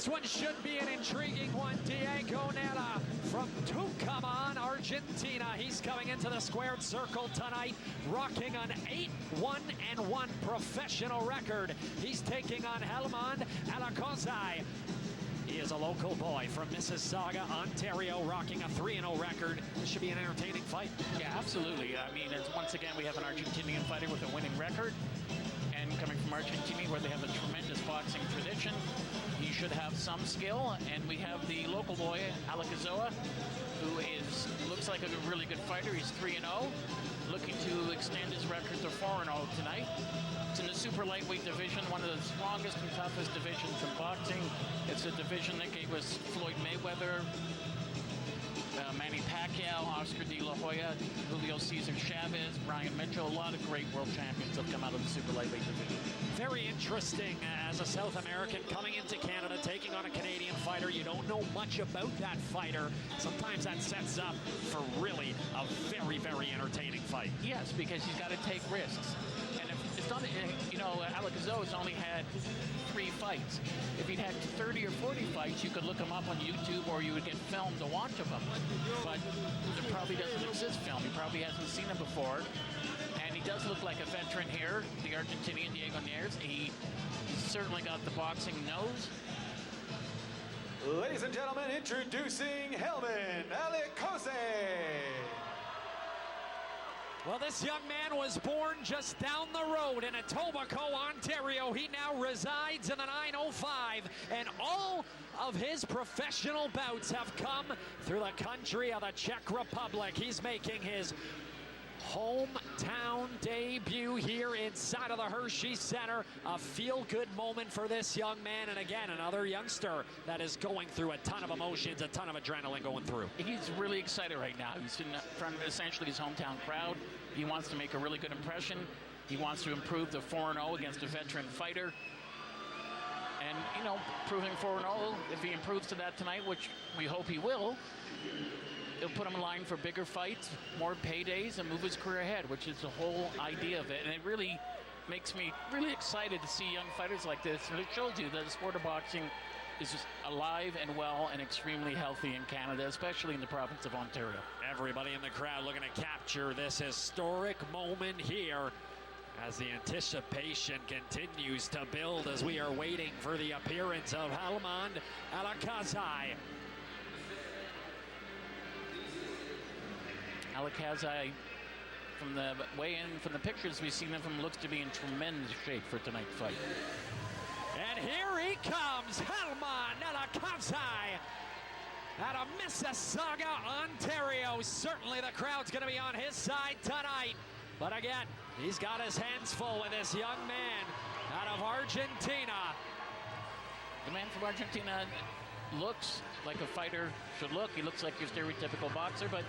This one should be an intriguing one. Diego Neira from Tucumán, Argentina. He's coming into the squared circle tonight, rocking an 8-1-1 professional record. He's taking on Helmand Alekozai. He is a local boy from Mississauga, Ontario, rocking a 3-0 record. This should be an entertaining fight. Yeah, absolutely. I mean, once again, we have an Argentinian fighter with a winning record. And coming from Argentina, where they have a tremendous boxing tradition, he should have some skill. And we have the local boy, Alekozai, who looks like a really good fighter. He's 3-0, looking to extend his record to 4-0 tonight. It's in the super lightweight division, one of the strongest and toughest divisions in boxing. It's a division that gave us Floyd Mayweather, Manny Pacquiao, Oscar De La Hoya, Julio Cesar Chavez, Brian Mitchell. A lot of great world champions have come out of the super lightweight division. Very interesting as a South American coming into Canada, taking on a Canadian fighter. You don't know much about that fighter. Sometimes that sets up for really a very, very entertaining fight. Yes, because he's got to take risks. And if it's not, you know, Alekozai has only had 3 fights. If he'd had 30 or 40 fights, you could look him up on YouTube, or you would get filmed a watch of him. But there probably doesn't exist film. He probably hasn't seen him before. And he does look like a veteran here, the Argentinian Diego Neira. He's certainly got the boxing nose. Ladies and gentlemen, introducing Helmand Alekozai. Well, this young man was born just down the road in Etobicoke, Ontario. He now resides in the 905, and all of his professional bouts have come through the country of the Czech Republic. He's making his hometown debut here inside of the Hershey Center. A feel-good moment for this young man, and again, another youngster that is going through a ton of emotions, a ton of adrenaline going through. He's really excited right now. He's in front of essentially his hometown crowd. He wants to make a really good impression. He wants to improve the 4-0 against a veteran fighter. And, you know, proving 4-0, if he improves to that tonight, which we hope he will, it'll put him in line for bigger fights, more paydays, and move his career ahead, which is the whole idea of it. And it really makes me really excited to see young fighters like this. And it shows you that the sport of boxing is just alive and well and extremely healthy in Canada, especially in the province of Ontario. Everybody in the crowd looking to capture this historic moment here as the anticipation continues to build as we are waiting for the appearance of Helmand Alekozai. Alekozai, from the weigh-in, from the pictures we've seen of him, looks to be in tremendous shape for tonight's fight. And here he comes, Helmand Alekozai out of Mississauga, Ontario. Certainly the crowd's going to be on his side tonight. But again, he's got his hands full with this young man out of Argentina. The man from Argentina looks like a fighter should look. He looks like your stereotypical boxer, but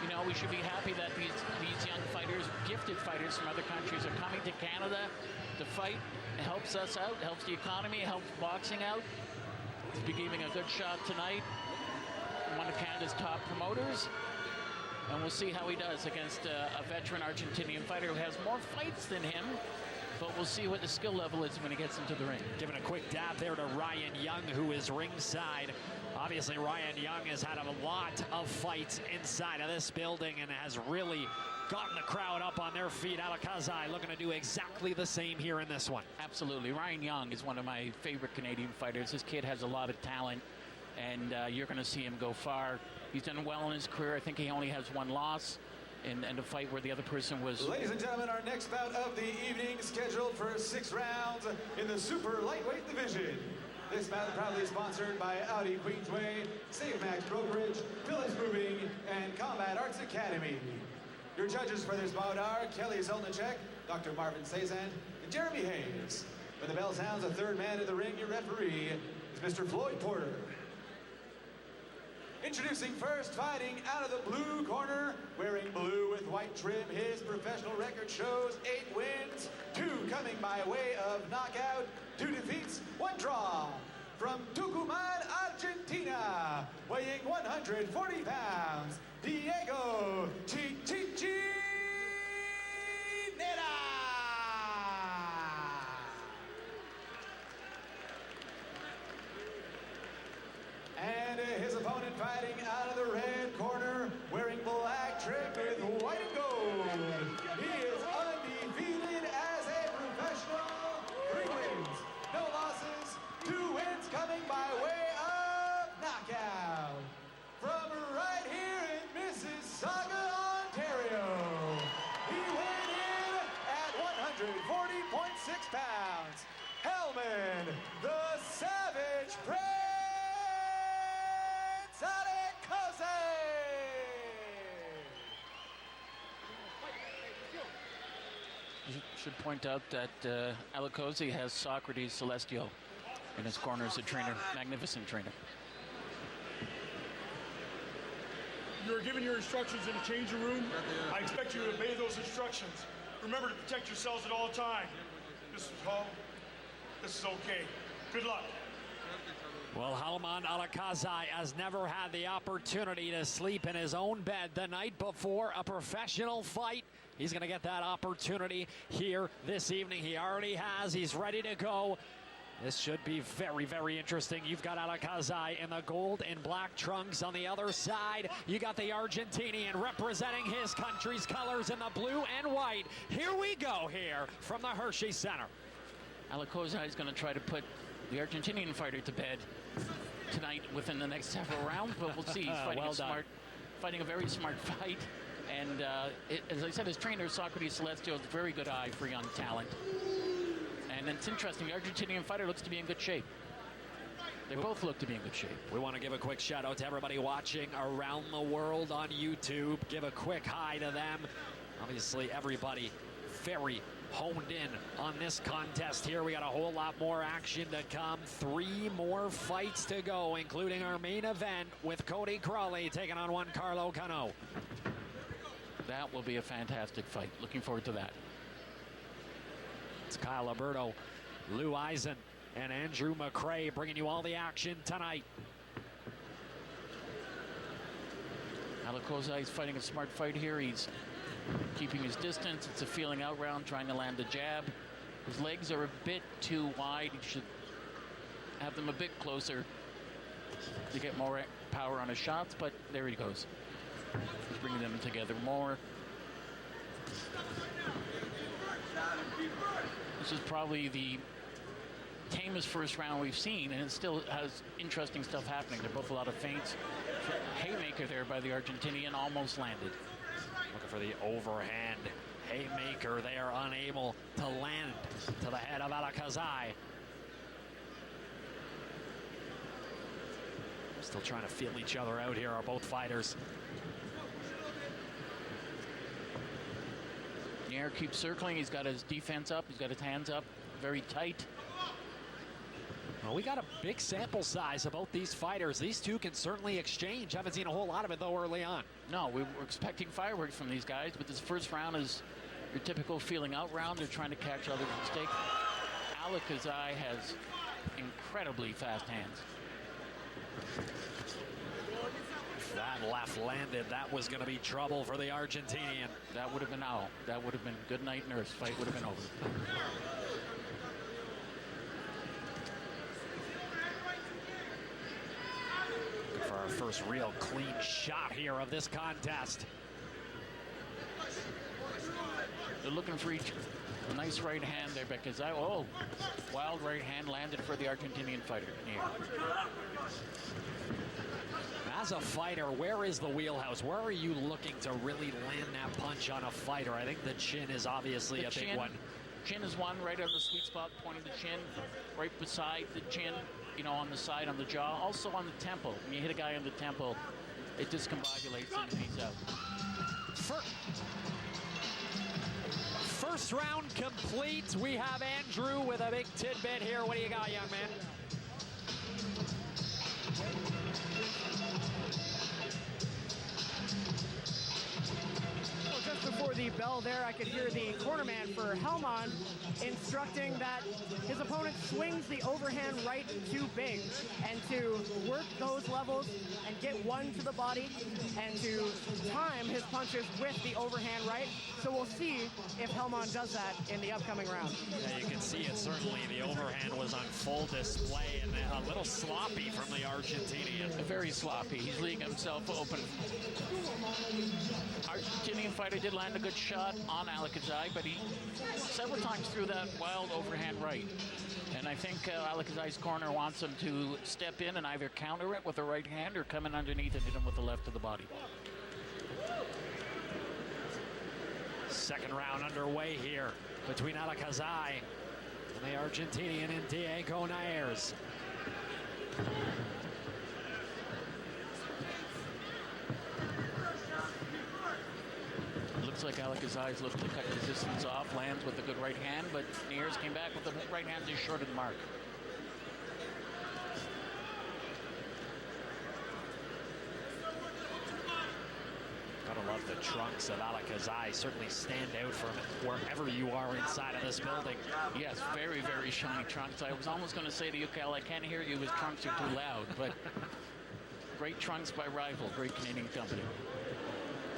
you know, we should be happy that these young fighters, gifted fighters from other countries, are coming to Canada to fight. It helps us out, helps the economy, helps boxing out. He's be giving a good shot tonight. One of Canada's top promoters. And we'll see how he does against a veteran Argentinian fighter who has more fights than him. But we'll see what the skill level is when he gets into the ring. Giving a quick dab there to Ryan Young, who is ringside. Obviously, Ryan Young has had a lot of fights inside of this building and has really gotten the crowd up on their feet. Alekozai looking to do exactly the same here in this one. Absolutely. Ryan Young is one of my favorite Canadian fighters. This kid has a lot of talent, and you're going to see him go far. He's done well in his career. I think he only has 1 loss. And a fight where the other person was... Ladies and gentlemen, our next bout of the evening, scheduled for 6 rounds in the super lightweight division. This bout proudly sponsored by Audi Queensway, Save Max Brokerage, Phyllis Moving, and Combat Arts Academy. Your judges for this bout are Kelly Zelnicek, Dr. Marvin Cezanne, and Jeremy Hayes. When the bell sounds, the third man in the ring, your referee, is Mr. Floyd Porter. Introducing first, fighting out of the blue corner, wearing blue with white trim, his professional record shows 8 wins, 2 coming by way of knockout, 2 defeats, 1 draw. From Tucumán, Argentina, weighing 140 pounds, Diego Chichichi Neira. fighting out of the red corner, wearing black trimmed with white and gold. He is undefeated as a professional. 3 wins, no losses, 2 wins coming by way of knockout. From right here in Mississauga, Ontario, he weighed in at 140.6 pounds. Helmand, the Savage Prince Alekozai! You should point out that Alekozai has Socrates Celestial in his corner as a trainer, magnificent trainer. You're given your instructions in the changing room. I expect you to obey those instructions. Remember to protect yourselves at all times. This is home. This is okay. Good luck. Well, Helmand Alekozai has never had the opportunity to sleep in his own bed the night before a professional fight. He's going to get that opportunity here this evening. He already has. He's ready to go. This should be very, very interesting. You've got Alekozai in the gold and black trunks. On the other side, you got the Argentinian representing his country's colors in the blue and white. Here we go here from the Hershey Center. Alekozai is going to try to put the Argentinian fighter to bed tonight within the next several rounds, but we'll see. He's fighting fighting a very smart fight. And as I said, his trainer, Socrates Celestial, has a very good eye for young talent. And it's interesting, the Argentinian fighter looks to be in good shape. They both look to be in good shape. We want to give a quick shout out to everybody watching around the world on YouTube. Give a quick hi to them. Obviously, everybody very honed in on this contest here. We got a whole lot more action to come. 3 more fights to go, including our main event with Cody Crawley taking on one Carlo Cano. That will be a fantastic fight. Looking forward to that. It's Kyle Alberto, Lou Eisen, and Andrew McRae bringing you all the action tonight. Alekozai is fighting a smart fight here. He's keeping his distance. It's a feeling out round, trying to land a jab. His legs are a bit too wide. He should have them a bit closer to get more power on his shots, but there he goes. He's bringing them together more. This is probably the tamest first round we've seen, and it still has interesting stuff happening. There are both a lot of feints. Haymaker there by the Argentinian, almost landed. Looking for the overhand haymaker there, unable to land to the head of Alekozai. Still trying to feel each other out here, are both fighters. Neira keeps circling. He's got his defense up. He's got his hands up, very tight. Well, we got a big sample size of both these fighters. These two can certainly exchange. Haven't seen a whole lot of it, though, early on. No, we were expecting fireworks from these guys, but this first round is your typical feeling out round. They're trying to catch others' mistakes. Alekozai has incredibly fast hands. If that left landed, that was going to be trouble for the Argentinian. That would have been out. That would have been good night, nurse. Fight would have been over. For our first real clean shot here of this contest. They're looking for each a nice right hand there, because oh, wild right hand landed for the Argentinian fighter. As a fighter, where is the wheelhouse? Where are you looking to really land that punch on a fighter? I think the chin is obviously a big one. Chin is one, right on the sweet spot, pointing the chin, right beside the chin, you know, on the side, on the jaw, also on the temple. When you hit a guy on the temple, it discombobulates him and he's out. First round complete. We have Andrew with a big tidbit here. What do you got, young man? Well, just before the bell there, I could hear the cornerman for Helmand instructing that his opponent swings the overhand right too big, and to work those levels and get one to the body and to time his punches with the overhand right. So we'll see if Helmand does that in the upcoming round. Yeah, you can see it certainly. The overhand was on full display and a little sloppy from the Argentinian. Very sloppy. He's leaving himself open. Argentinian fighter did land a good shot on Alekozai, but he several times threw that wild overhand right. And I think Alekozai's corner wants him to step in and either counter it with the right hand or come in underneath and hit him with the left of the body. Second round underway here between Alekozai and the Argentinian and Diego Naers. Looks like Alekozai's looking to cut the distance off, lands with a good right hand, but Naers came back with the right hand just short of the mark. Gotta love the trunks of Alekozai. Certainly stand out from wherever you are inside of this building. Yes, very, very shiny trunks. I was almost going to say to you, Cal, I can't hear you, his trunks are too loud, but great trunks by Rival, great Canadian company.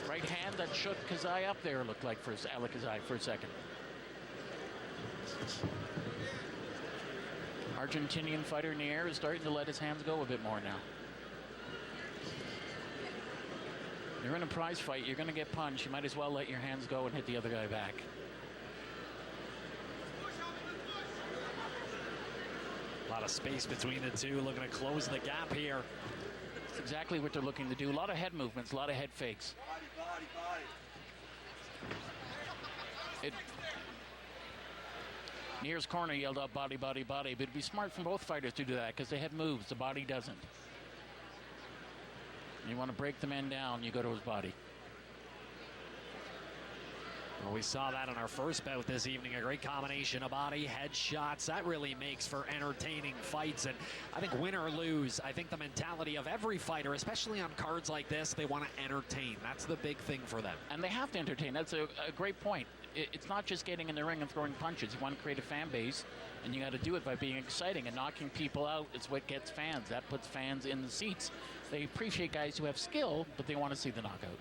Right hand that shook Kazai up there, looked like for Alekozai for a second. Argentinian fighter Neira is starting to let his hands go a bit more now. You're in a prize fight, you're going to get punched. You might as well let your hands go and hit the other guy back. A lot of space between the two, looking to close the gap here. That's exactly what they're looking to do. A lot of head movements, a lot of head fakes. Near's corner yelled out body, body, body, but it'd be smart from both fighters to do that because the head moves, the body doesn't. You want to break the man down, you go to his body. Well, we saw that in our first bout this evening, a great combination of body, head shots. That really makes for entertaining fights. And I think win or lose, I think the mentality of every fighter, especially on cards like this, they want to entertain. That's the big thing for them. And they have to entertain. That's a great point. It's not just getting in the ring and throwing punches. You want to create a fan base, and you got to do it by being exciting. And knocking people out is what gets fans. That puts fans in the seats. They appreciate guys who have skill, but they want to see the knockout.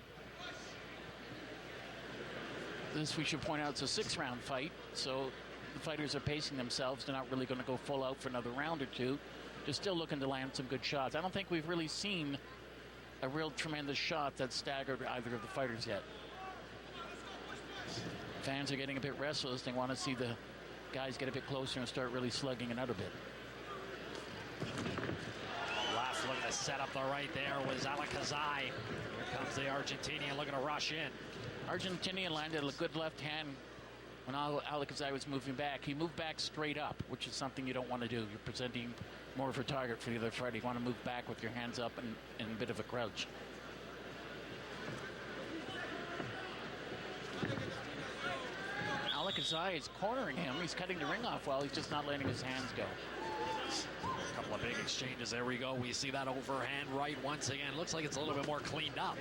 This, we should point out, it's a 6-round fight, so the fighters are pacing themselves. They're not really going to go full out for another round or two. They're still looking to land some good shots. I don't think we've really seen a real tremendous shot that staggered either of the fighters yet. Fans are getting a bit restless. They want to see the guys get a bit closer and start really slugging it out a bit. Last looking to set up the right there was Alekozai. Here comes the Argentinian looking to rush in. Argentinian landed a good left hand when Alekozai was moving back. He moved back straight up, which is something you don't want to do. You're presenting more of a target for the other fighter. You want to move back with your hands up and in a bit of a crouch. Alekozai is cornering him. He's cutting the ring off while he's just not letting his hands go. A couple of big exchanges. There we go. We see that overhand right once again. Looks like it's a little bit more cleaned up.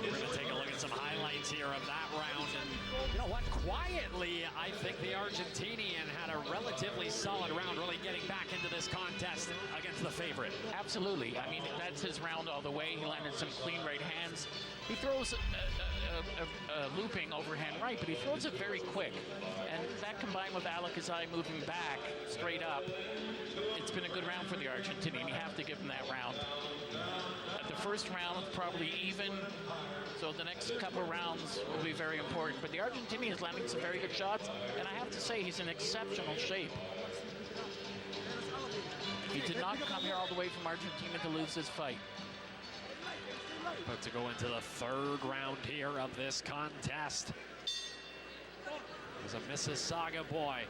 We're going to take a look at some highlights here of that round. And you know what? Quietly, I think the Argentinian had a relatively solid round, really getting back into this contest against the favorite. Absolutely. I mean, that's his round all the way. He landed some clean right hands. He throws a looping overhand right, but he throws it very quick. And that combined with Alekozai moving back straight up, it's been a good round for the Argentinian. You have to give him that round. The first round probably even, so the next couple of rounds will be very important. But the Argentinian is landing some very good shots, and I have to say he's in exceptional shape. He did not come here all the way from Argentina to lose this fight. About to go into the third round here of this contest. There's a Mississauga boy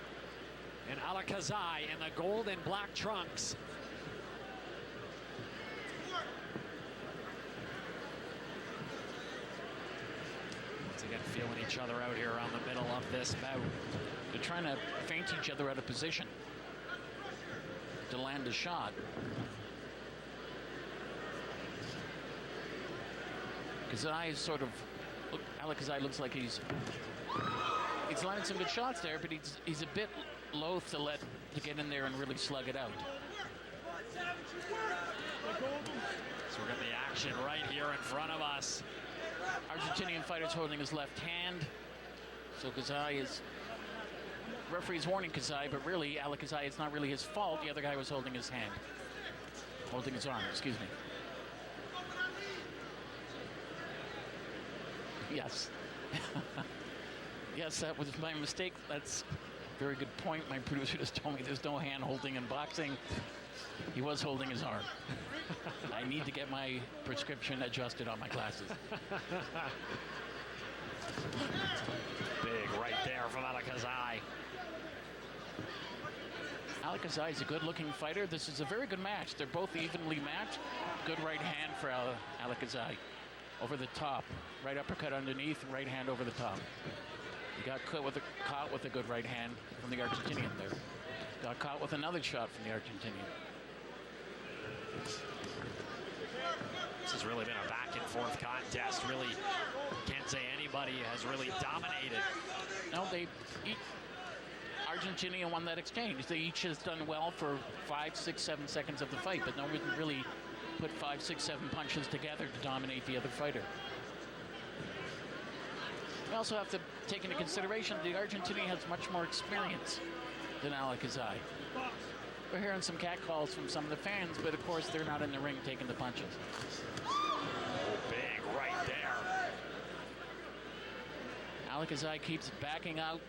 and Alekozai in the gold and black trunks. Once again, feeling each other out here around the middle of this bout. They're trying to feint each other out of position. to land a shot. Alekozai is sort of, Alekozai looks like he's landed some good shots there, but he's a bit loath to get in there and really slug it out. So we're getting the action right here in front of us. Argentinian fighter's holding his left hand. So Alekozai is, referee's warning Alekozai, but really Alekozai, it's not really his fault. The other guy was holding his hand. Holding his arm, excuse me. Yes. Yes, that was my mistake. That's a very good point. My producer just told me there's no hand holding in boxing. He was holding his arm. I need to get my prescription adjusted on my glasses. Big right there from Alekozai. Alekozai is a good-looking fighter. This is a very good match. They're both evenly matched. Good right hand for Alekozai. Over the top. Right uppercut underneath, and right hand over the top. He got caught with a good right hand from the Argentinian there. Got caught with another shot from the Argentinian. This has really been a back-and-forth contest. Really, can't say anybody has really dominated. No, Argentinian won that exchange. They each has done well for 5, 6, 7 seconds of the fight, but no one really put 5, 6, 7 punches together to dominate the other fighter. We also have to take into consideration the Argentinian has much more experience than Alekozai. We're hearing some catcalls from some of the fans, but of course they're not in the ring taking the punches. Big right there. Alekozai keeps backing out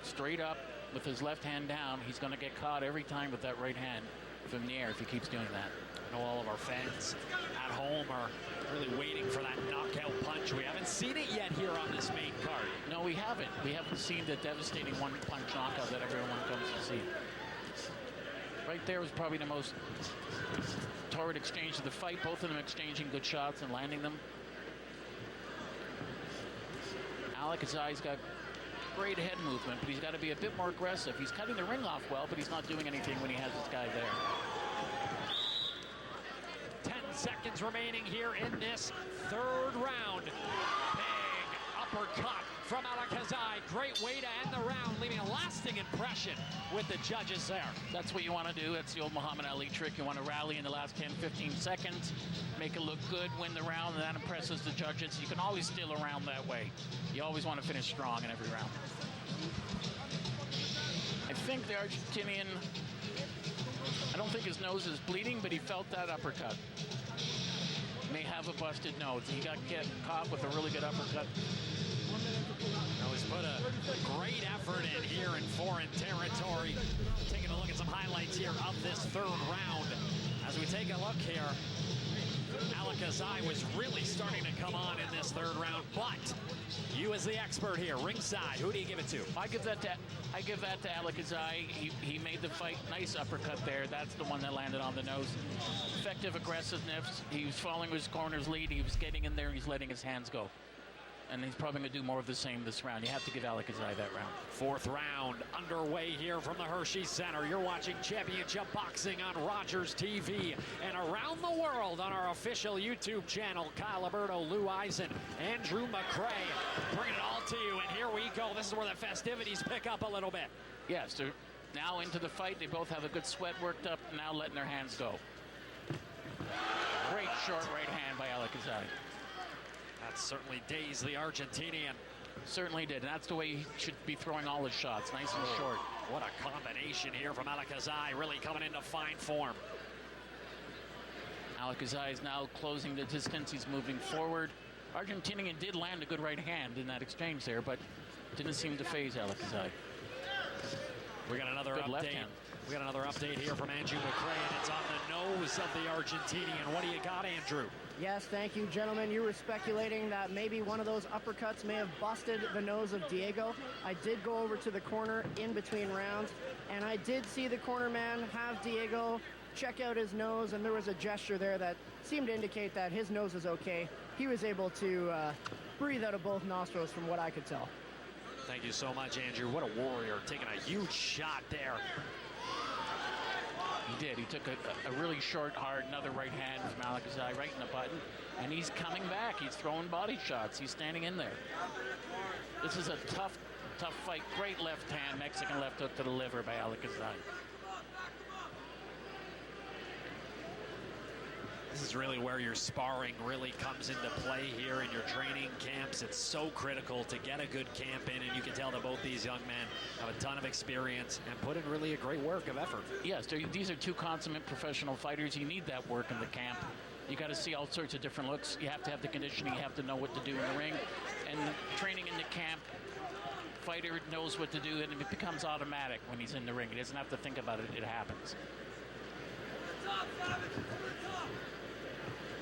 straight up with his left hand down. He's going to get caught every time with that right hand from the air if he keeps doing that. I know all of our fans at home are really waiting for that knockout punch. We haven't seen it yet here on this main card. No, we haven't. We haven't seen the devastating one-punch knockout that everyone comes to see. Right there was probably the most torrid exchange of the fight. Both of them exchanging good shots and landing them. Alekozai's got great head movement, but he's got to be a bit more aggressive. He's cutting the ring off well, but he's not doing anything when he has this guy there. 10 seconds remaining here in this third round. Big uppercut from Alekozai. Great way to end the round, leaving a lasting impression with the judges there. That's what you want to do. That's the old Muhammad Ali trick. You want to rally in the last 10, 15 seconds, make it look good, win the round, and that impresses the judges. You can always steal a round that way. You always want to finish strong in every round. I think the Argentinian, I don't think his nose is bleeding, but he felt that uppercut. May have a busted nose. He got caught with a really good uppercut. Now he's put a great effort in here in foreign territory. Taking a look at some highlights here of this third round. As we take a look here, Alekozai was really starting to come on in this third round, but you as the expert here, ringside, who do you give it to? I give that to Alekozai. He made the fight. Nice uppercut there. That's the one that landed on the nose. Effective aggressiveness. He was following his corner's lead. He was getting in there. He's letting his hands go. And he's probably going to do more of the same this round. You have to give Alekozai that round. Fourth round underway here from the Hershey Center. You're watching Championship Boxing on Rogers TV and around the world on our official YouTube channel. Kyle Alberto, Lou Eisen, Andrew McCray bringing it all to you. And here we go. This is where the festivities pick up a little bit. Yes, they're now into the fight. They both have a good sweat worked up, now letting their hands go. Great short right hand by Alekozai. That certainly dazed the Argentinian. Certainly did, and that's the way he should be throwing all his shots, nice and short. What a combination here from Alekozai, really coming into fine form. Alekozai is now closing the distance. He's moving forward. Argentinian did land a good right hand in that exchange there, but didn't seem to phase Alekozai. We got another good update. Left hand. We got another update here from Andrew McCray, and it's on the nose of the Argentinian. What do you got, Andrew? Yes, thank you, gentlemen. You were speculating that maybe one of those uppercuts may have busted the nose of Diego. I did go over to the corner in between rounds, and I did see the corner man have Diego check out his nose, and there was a gesture there that seemed to indicate that his nose is okay. He was able to breathe out of both nostrils from what I could tell. Thank you so much, Andrew. What a warrior, taking a huge shot there. He did. He took a really short, hard, another right hand from Alekozai right in the button, and he's coming back. He's throwing body shots. He's standing in there. This is a tough fight. Great left hand, Mexican left hook to the liver by Alekozai. This is really where your sparring really comes into play here in your training camps. It's so critical to get a good camp in, and you can tell that both these young men have a ton of experience and put in really a great work of effort. Yes, these are two consummate professional fighters. You need that work in the camp. You got to see all sorts of different looks. You have to have the conditioning. You have to know what to do in the ring. And training in the camp, fighter knows what to do, and it becomes automatic when he's in the ring. He doesn't have to think about it. It happens.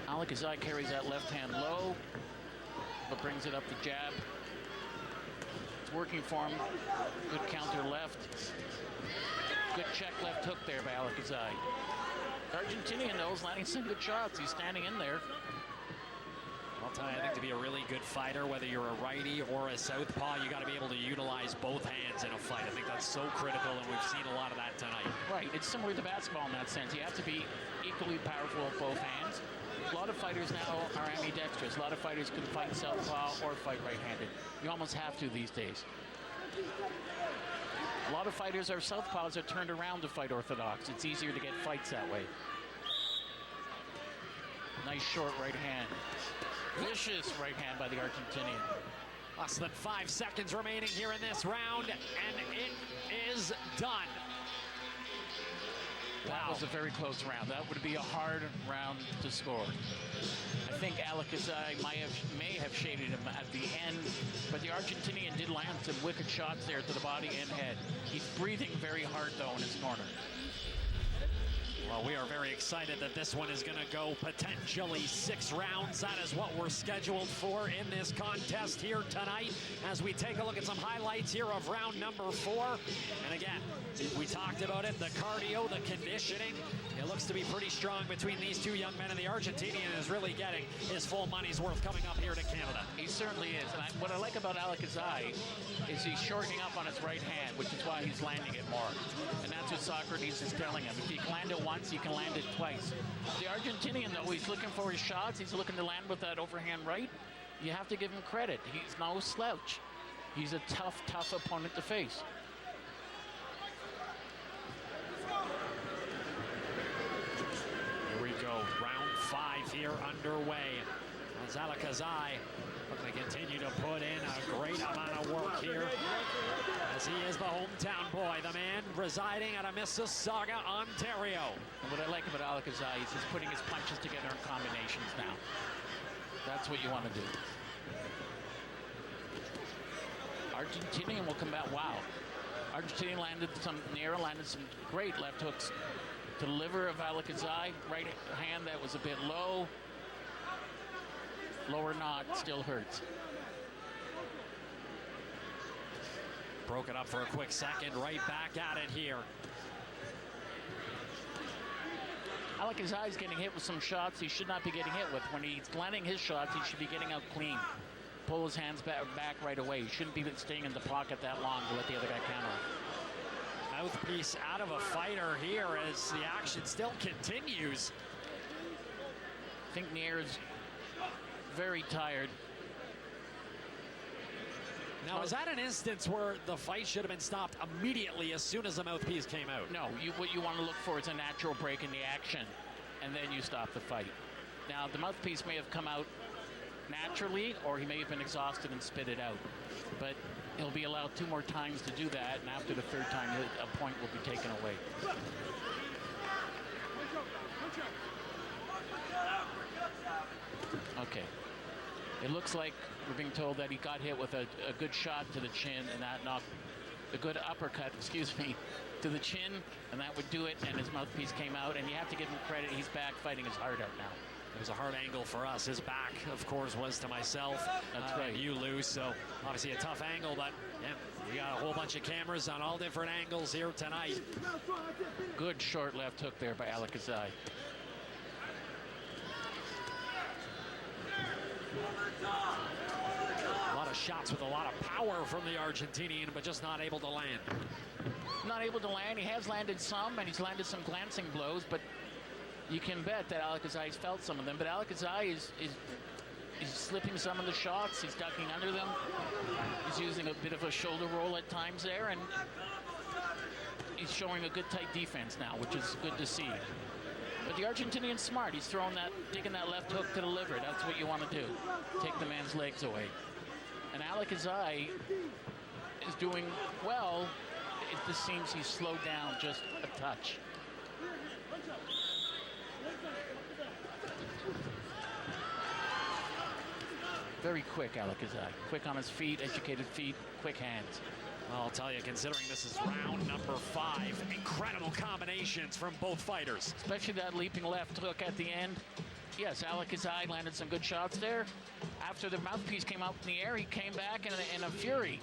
Alekozai carries that left hand low, but brings it up the jab. It's working for him. Good counter left. Good check left hook there by Alekozai. Argentinian, though, is landing some good shots. He's standing in there. I'll tell you, I think to be a really good fighter, whether you're a righty or a southpaw, you got to be able to utilize both hands in a fight. I think that's so critical, and we've seen a lot of that tonight. Right. It's similar to basketball in that sense. You have to be equally powerful with both hands. A lot of fighters now are ambidextrous. A lot of fighters can fight southpaw or fight right-handed. You almost have to these days. A lot of fighters are southpaws that turned around to fight orthodox. It's easier to get fights that way. Nice short right hand. Vicious right hand by the Argentinian. Less than 5 seconds remaining here in this round, and it is done. That was a very close round. That would be a hard round to score. I think Alekozai may have shaded him at the end, but the Argentinian did land some wicked shots there to the body and head. He's breathing very hard, though, in his corner. Well, we are very excited that this one is going to go potentially 6 rounds. That is what we're scheduled for in this contest here tonight as we take a look at some highlights here of round number 4. And again, we talked about it, the cardio, the conditioning. It looks to be pretty strong between these two young men, and the Argentinian is really getting his full money's worth coming up here to Canada. He certainly is. And what I like about Alekozai is he's shortening up on his right hand, which is why he's landing it more. And that's what Socrates is telling him. If you can land it once, you can land it twice. The Argentinian, though, he's looking for his shots. He's looking to land with that overhand right. You have to give him credit. He's no slouch. He's a tough, tough opponent to face. Here we go. Round 5 here underway. As Alekozai looking to continue to put in a great amount of work here, as he is the hometown boy, the man residing out of Mississauga, Ontario. And what I like about Alekozai is he's putting his punches together in combinations now. That's what you want to do. Argentinian will come back. Wow. Argentinian Neira landed some great left hooks to the liver of Alekozai. Right hand that was a bit low. Lower knot still hurts. Broke it up for a quick second, right back at it here. Alekozai's getting hit with some shots he should not be getting hit with. When he's landing his shots, he should be getting out clean. Pull his hands back right away. He shouldn't be staying in the pocket that long to let the other guy counter. Mouthpiece out of a fighter here as the action still continues. I think Neira's very tired. Now, is that an instance where the fight should have been stopped immediately as soon as the mouthpiece came out? No, what you want to look for is a natural break in the action, and then you stop the fight. Now, the mouthpiece may have come out naturally, or he may have been exhausted and spit it out. But he'll be allowed 2 more times to do that, and after the 3rd time, a point will be taken away. Okay. It looks like we're being told that he got hit with a good shot to the chin, and that knocked a good uppercut, to the chin, and that would do it, and his mouthpiece came out, and you have to give him credit. He's back fighting his heart out now. It was a hard angle for us. His back, of course, was to myself. That's right. You lose, so obviously a tough angle, but yeah, we got a whole bunch of cameras on all different angles here tonight. Good short left hook there by Alekozai. A lot of shots with a lot of power from the Argentinian, but just not able to land. Not able to land. He has landed some, and he's landed some glancing blows, but you can bet that Alekozai's felt some of them. But Alekozai is slipping some of the shots. He's ducking under them. He's using a bit of a shoulder roll at times there, and he's showing a good tight defense now, which is good to see. But the Argentinian's smart. He's taking that left hook to the liver. That's what you want to do. Take the man's legs away. And Alekozai is doing well. It just seems he's slowed down just a touch. Very quick, Alekozai. Quick on his feet, educated feet, quick hands. Well, I'll tell you, considering this is round number 5, incredible combinations from both fighters. Especially that leaping left hook at the end. Yes, Alekozai landed some good shots there. After the mouthpiece came out in the air, he came back in a fury,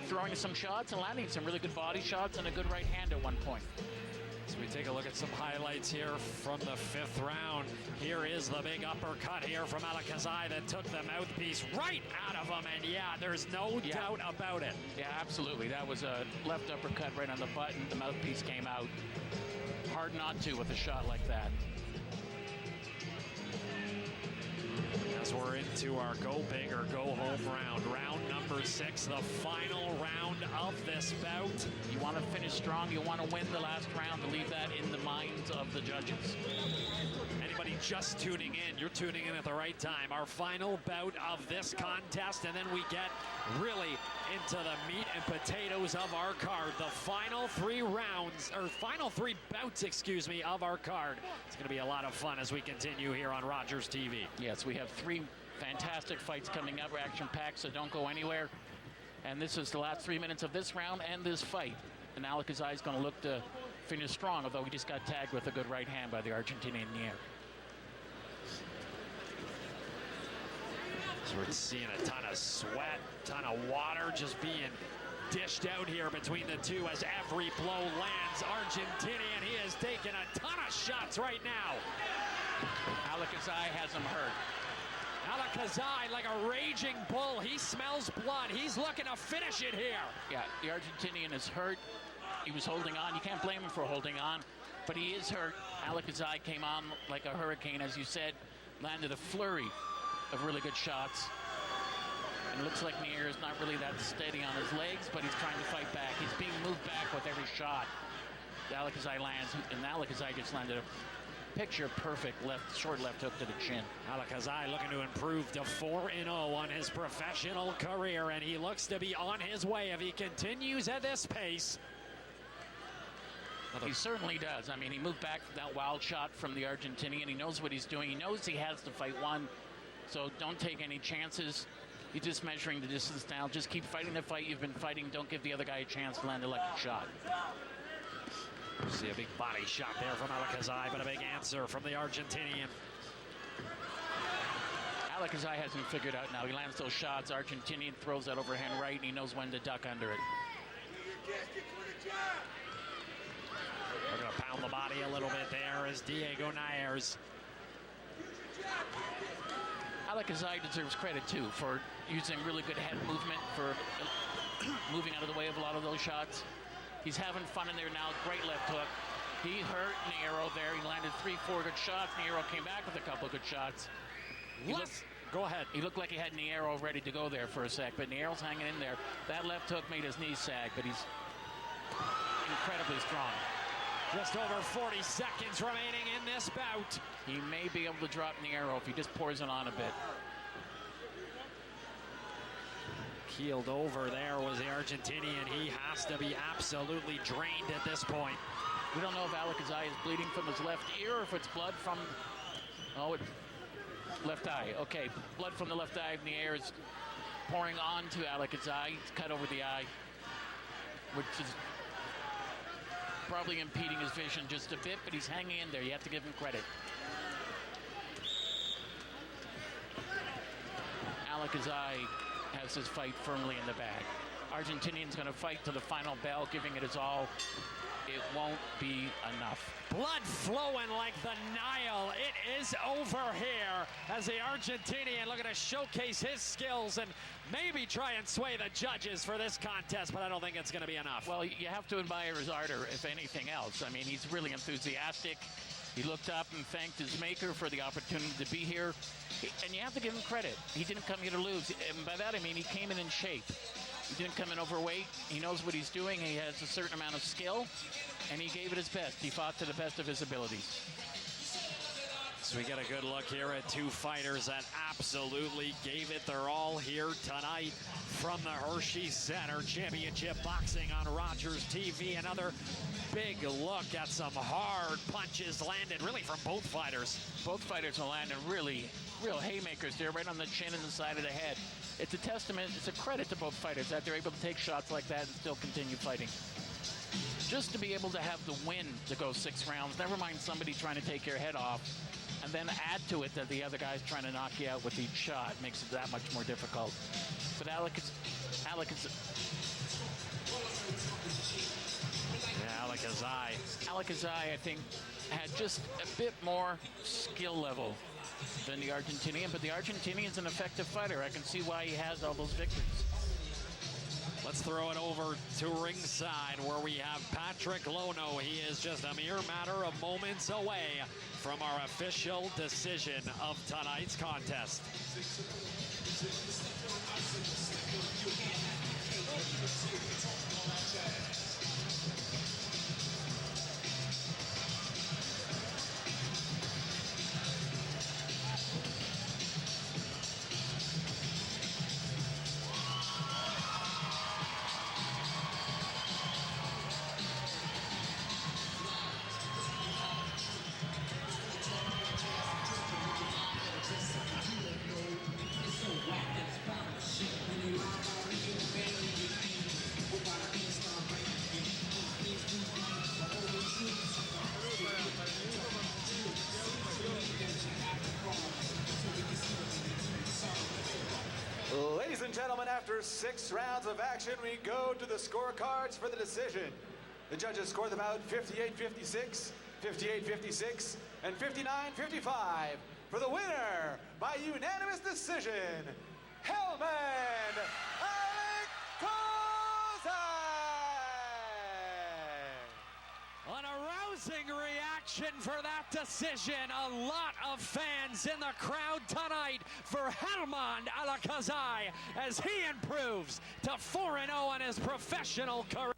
throwing some shots and landing some really good body shots and a good right hand at one point. So we take a look at some highlights here from the 5th round. Here is the big uppercut here from Alekozai that took the mouthpiece right out of him. And yeah, there's no doubt about it. Yeah, absolutely. That was a left uppercut right on the button. The mouthpiece came out. Hard not to with a shot like that. As we're into our go big or go home round. Round number 6, the final round of this bout. You want to finish strong. You want to win the last round to leave that in the minds of the judges. Anybody just tuning in, you're tuning in at the right time. Our final bout of this contest, and then we get really into the meat and potatoes of our card. The final 3 rounds, or final 3 bouts, excuse me, of our card. It's going to be a lot of fun as we continue here on Rogers TV. Yes, we have 3 fantastic fights coming up. We're action-packed, so don't go anywhere. And this is the last 3 minutes of this round and this fight. And Alekozai is going to look to finish strong, although he just got tagged with a good right hand by the Argentinian Neira. So we're seeing a ton of sweat, ton of water just being dished out here between the two as every blow lands. Argentinian, he is taking a ton of shots right now. Alekozai has him hurt. Alekozai, like a raging bull, he smells blood. He's looking to finish it here. Yeah, the Argentinian is hurt. He was holding on. You can't blame him for holding on, but he is hurt. Alekozai came on like a hurricane, as you said, landed a flurry of really good shots. And it looks like Neira is not really that steady on his legs, but he's trying to fight back. He's being moved back with every shot that Alekozai lands, and Alekozai just landed a picture-perfect short left hook to the chin. Alekozai looking to improve to 4-0 on his professional career, and he looks to be on his way if he continues at this pace. He certainly does. I mean, he moved back from that wild shot from the Argentinian. He knows what he's doing. He knows he has to fight one, so don't take any chances. He's just measuring the distance now. Just keep fighting the fight you've been fighting. Don't give the other guy a chance to land a lucky shot. See a big body shot there from Alekozai, but a big answer from the Argentinian. Alekozai hasn't figured out now. He lands those shots. Argentinian throws that overhand right, and he knows when to duck under it. We're going to pound the body a little bit there as Diego Naires. Alekozai deserves credit, too, for using really good head movement, for moving out of the way of a lot of those shots. He's having fun in there now. Great left hook. He hurt Neira there. He landed 3-4 good shots. Neira came back with a couple of good shots. Go ahead. He looked like he had Neira ready to go there for a sec, but Neira's hanging in there. That left hook made his knees sag, but he's incredibly strong. Just over 40 seconds remaining in this bout. He may be able to drop Neira if he just pours it on a bit. Keeled over there was the Argentinian. He has to be absolutely drained at this point. We don't know if Alekozai is bleeding from his left ear or if it's blood from, left eye. Okay, blood from the left eye of Neira is pouring onto Alekozai. He's cut over the eye, which is probably impeding his vision just a bit, but he's hanging in there. You have to give him credit. Alekozai has his fight firmly in the bag. Argentinian's going to fight to the final bell, giving it his all. it won't be enough. Blood flowing like the Nile. It is over here as the Argentinian looking to showcase his skills and maybe try and sway the judges for this contest, but I don't think it's going to be enough. Well, you have to admire his ardor, if anything else. I mean, he's really enthusiastic. He looked up and thanked his maker for the opportunity to be here. And you have to give him credit. He didn't come here to lose. And by that, I mean he came in shape. He didn't come in overweight. He knows what he's doing. He has a certain amount of skill, and he gave it his best. He fought to the best of his abilities. So we get a good look here at two fighters that absolutely gave it their all here tonight from the Hershey Center. Championship Boxing on Rogers TV. Another big look at some hard punches landed really from both fighters. Both fighters are landing real haymakers there right on the chin and the side of the head. It's a testament, it's a credit to both fighters that they're able to take shots like that and still continue fighting. Just to be able to have the win to go 6 rounds, never mind somebody trying to take your head off, and then add to it that the other guy's trying to knock you out with each shot makes it that much more difficult. But Alekozai, I think, had just a bit more skill level than the Argentinian, but the Argentinian's an effective fighter. I can see why he has all those victories. Let's throw it over to ringside where we have Patrick Lono. He is just a mere matter of moments away from our official decision of tonight's contest. Ladies and gentlemen, after 6 rounds of action, we go to the scorecards for the decision. The judges scored the bout 58-56, 58-56, and 59-55 for the winner by unanimous decision, Helmand Alekozai! An arousing reaction for that decision. A lot of fans in the crowd tonight for Helmand Alekozai as he improves to 4-0 in his professional career.